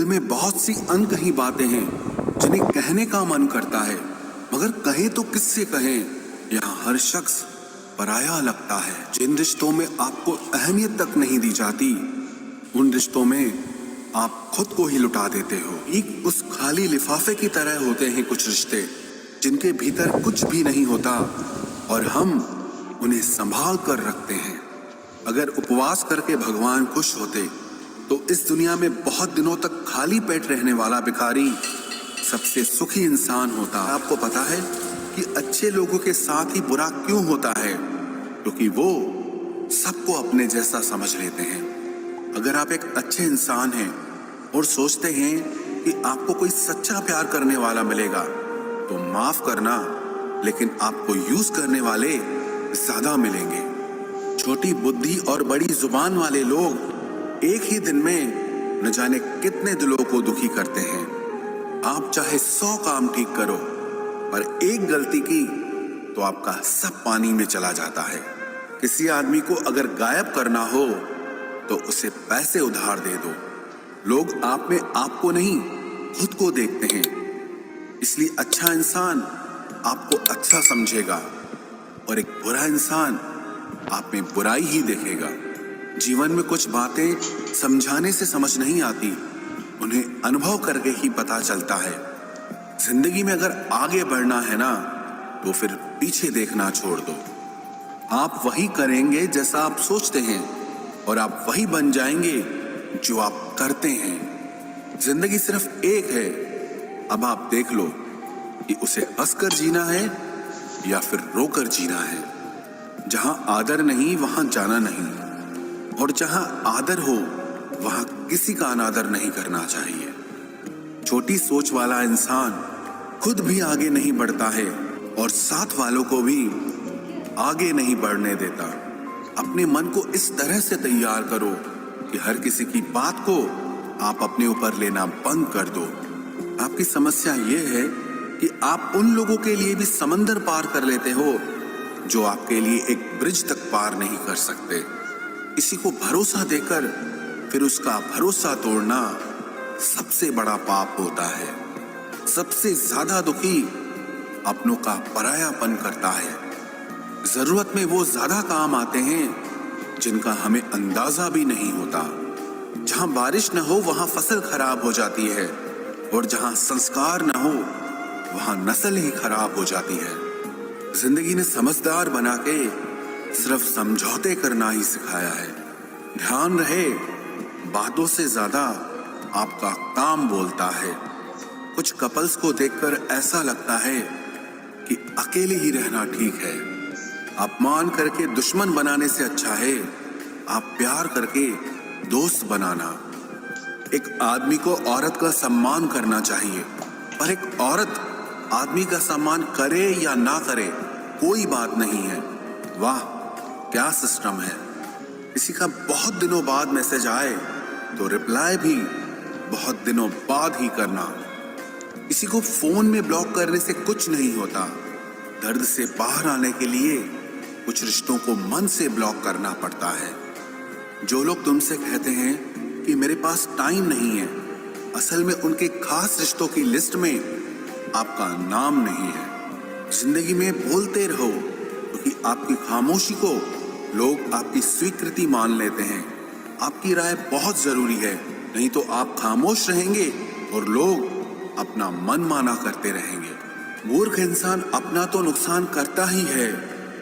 दिल में बहुत सी अनकही बातें हैं जिन्हें कहने का मन करता है, मगर कहें तो किससे कहें। यहाँ हर शख्स पराया लगता है। जिन रिश्तों में आपको अहमियत तक नहीं दी जाती, उन रिश्तों में आप खुद को ही लुटा देते हो। एक उस खाली लिफाफे की तरह होते हैं कुछ रिश्ते, जिनके भीतर कुछ भी नहीं होता और हम उन्हें संभाल कर रखते हैं। अगर उपवास करके भगवान खुश होते तो इस दुनिया में बहुत दिनों तक खाली पेट रहने वाला भिखारी सबसे सुखी इंसान होता। आपको पता है कि अच्छे लोगों के साथ ही बुरा क्यों होता है? क्योंकि वो सबको अपने जैसा समझ लेते हैं। अगर आप एक अच्छे इंसान हैं और सोचते हैं कि आपको कोई सच्चा प्यार करने वाला मिलेगा, तो माफ करना, लेकिन आपको यूज करने वाले ज्यादा मिलेंगे। छोटी बुद्धि और बड़ी जुबान वाले लोग एक ही दिन में न जाने कितने दिलों को दुखी करते हैं। आप चाहे 100 काम ठीक करो, पर एक गलती की तो आपका सब पानी में चला जाता है। किसी आदमी को अगर गायब करना हो तो उसे पैसे उधार दे दो। लोग आप में आपको नहीं, खुद को देखते हैं। इसलिए अच्छा इंसान आपको अच्छा समझेगा और एक बुरा इंसान आप में बुराई ही देखेगा। जीवन में कुछ बातें समझाने से समझ नहीं आती, उन्हें अनुभव करके ही पता चलता है। जिंदगी में अगर आगे बढ़ना है ना, तो फिर पीछे देखना छोड़ दो। आप वही करेंगे जैसा आप सोचते हैं और आप वही बन जाएंगे जो आप करते हैं। जिंदगी सिर्फ एक है, अब आप देख लो कि उसे हंसकर जीना है या फिर रोकर जीना है। जहां आदर नहीं वहां जाना नहीं, और जहां आदर हो वहां किसी का अनादर नहीं करना चाहिए। छोटी सोच वाला इंसान खुद भी आगे नहीं बढ़ता है और साथ वालों को भी आगे नहीं बढ़ने देता। अपने मन को इस तरह से तैयार करो कि हर किसी की बात को आप अपने ऊपर लेना बंद कर दो। आपकी समस्या यह है कि आप उन लोगों के लिए भी समंदर पार कर लेते हो जो आपके लिए एक ब्रिज तक पार नहीं कर सकते। किसी को भरोसा देकर फिर उसका भरोसा तोड़ना सबसे बड़ा पाप होता है। सबसे ज्यादा दुखी अपनों का परायापन करता है। जरूरत में वो ज्यादा काम आते हैं जिनका हमें अंदाजा भी नहीं होता। जहां बारिश न हो वहां फसल खराब हो जाती है, और जहां संस्कार न हो वहां नस्ल ही खराब हो जाती है। जिंदगी ने समझदार बना के सिर्फ समझौते करना ही सिखाया है। ध्यान रहे, बातों से ज्यादा आपका काम बोलता है। कुछ कपल्स को देखकर ऐसा लगता है कि अकेले ही रहना ठीक है। अपमान करके दुश्मन बनाने से अच्छा है आप प्यार करके दोस्त बनाना। एक आदमी को औरत का सम्मान करना चाहिए, पर एक औरत आदमी का सम्मान करे या ना करे कोई बात नहीं है। वाह क्या सिस्टम है। किसी का बहुत दिनों बाद मैसेज आए तो रिप्लाई भी बहुत दिनों बाद ही करना। किसी को फोन में ब्लॉक करने से कुछ नहीं होता। दर्द से बाहर आने के लिए कुछ रिश्तों को मन से ब्लॉक करना पड़ता है। जो लोग तुमसे कहते हैं कि मेरे पास टाइम नहीं है, असल में उनके खास रिश्तों की लिस्ट में आपका नाम नहीं है। जिंदगी में बोलते रहो, क्योंकि आपकी खामोशी को लोग आपकी स्वीकृति मान लेते हैं। आपकी राय बहुत जरूरी है, नहीं तो आप खामोश रहेंगे और लोग अपना मन माना करते रहेंगे। मूर्ख इंसान अपना तो नुकसान करता ही है,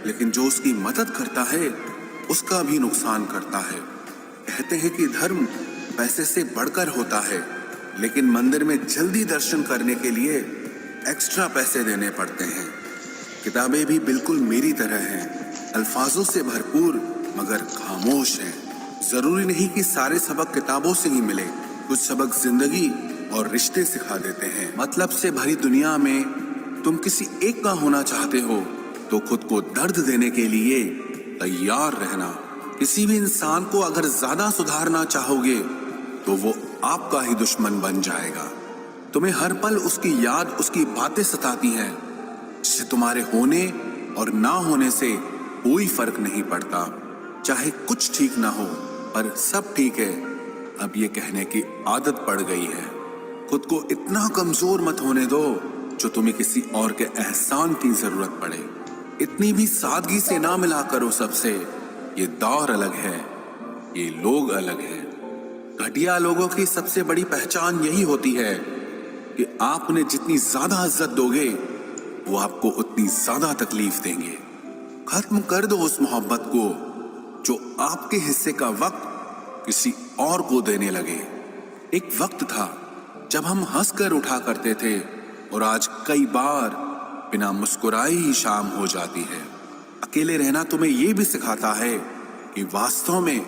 लेकिन जो उसकी मदद करता है उसका भी नुकसान करता है। कहते हैं कि धर्म पैसे से बढ़कर होता है, लेकिन मंदिर में जल्दी दर्शन करने के लिए एक्स्ट्रा पैसे देने पड़ते हैं। किताबें भी बिल्कुल मेरी तरह हैं, अल्फाजों से भरपूर मगर खामोश हैं। जरूरी नहीं कि सारे सबक किताबों से ही मिले, कुछ सबक जिंदगी और रिश्ते सिखा देते हैं। मतलब से भरी दुनिया में तुम किसी एक का होना चाहते हो तो खुद को दर्द देने के लिए तैयार रहना। किसी भी इंसान को अगर ज्यादा सुधारना चाहोगे तो वो आपका ही दुश्मन बन जाएगा। तुम्हें हर पल उसकी याद, उसकी बातें सताती हैं, जिससे तुम्हारे होने और ना होने से कोई फर्क नहीं पड़ता। चाहे कुछ ठीक ना हो, पर सब ठीक है अब ये कहने की आदत पड़ गई है। खुद को इतना कमजोर मत होने दो जो तुम्हें किसी और के एहसान की जरूरत पड़े। इतनी भी सादगी से ना मिला करो सबसे। ये दौर अलग है, ये लोग अलग हैं। घटिया लोगों की सबसे बड़ी पहचान यही होती है कि आप उन्हें जितनी ज्यादा इज्जत दोगे वो आपको उतनी ज्यादा तकलीफ देंगे। खत्म कर दो उस मोहब्बत को जो आपके हिस्से का वक्त किसी और को देने लगे। एक वक्त था जब हम हंसकर उठा करते थे और आज कई बार बिना मुस्कुराए ही शाम हो जाती है। अकेले रहना तुम्हें यह भी सिखाता है कि वास्तव में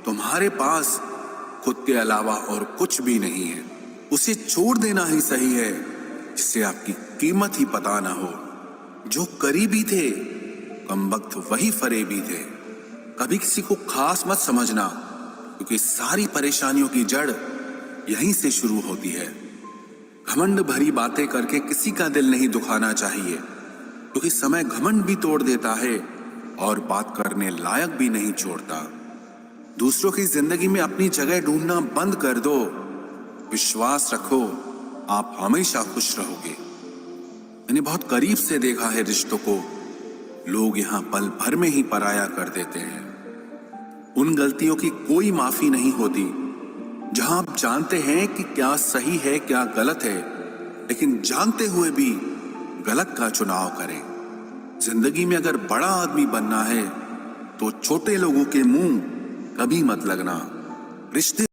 तुम्हारे पास खुद के अलावा और कुछ भी नहीं है। उसे छोड़ देना ही सही है जिससे आपकी कीमत ही पता ना हो। जो करीबी थे कमबख्त वही फरेबी थे। कभी किसी को खास मत समझना क्योंकि सारी परेशानियों की जड़ यहीं से शुरू होती है। घमंड भरी बातें करके किसी का दिल नहीं दुखाना चाहिए क्योंकि समय घमंड भी तोड़ देता है और बात करने लायक भी नहीं छोड़ता। दूसरों की जिंदगी में अपनी जगह ढूंढना बंद कर दो। विश्वास रखो, आप हमेशा खुश रहोगे। मैंने बहुत करीब से देखा है रिश्तों को लोग यहां पल भर में ही पराया कर देते हैं। उन गलतियों की कोई माफी नहीं होती जहां आप जानते हैं कि क्या सही है क्या गलत है, लेकिन जानते हुए भी गलत का चुनाव करें। जिंदगी में अगर बड़ा आदमी बनना है तो छोटे लोगों के मुंह कभी मत लगना। रिश्ते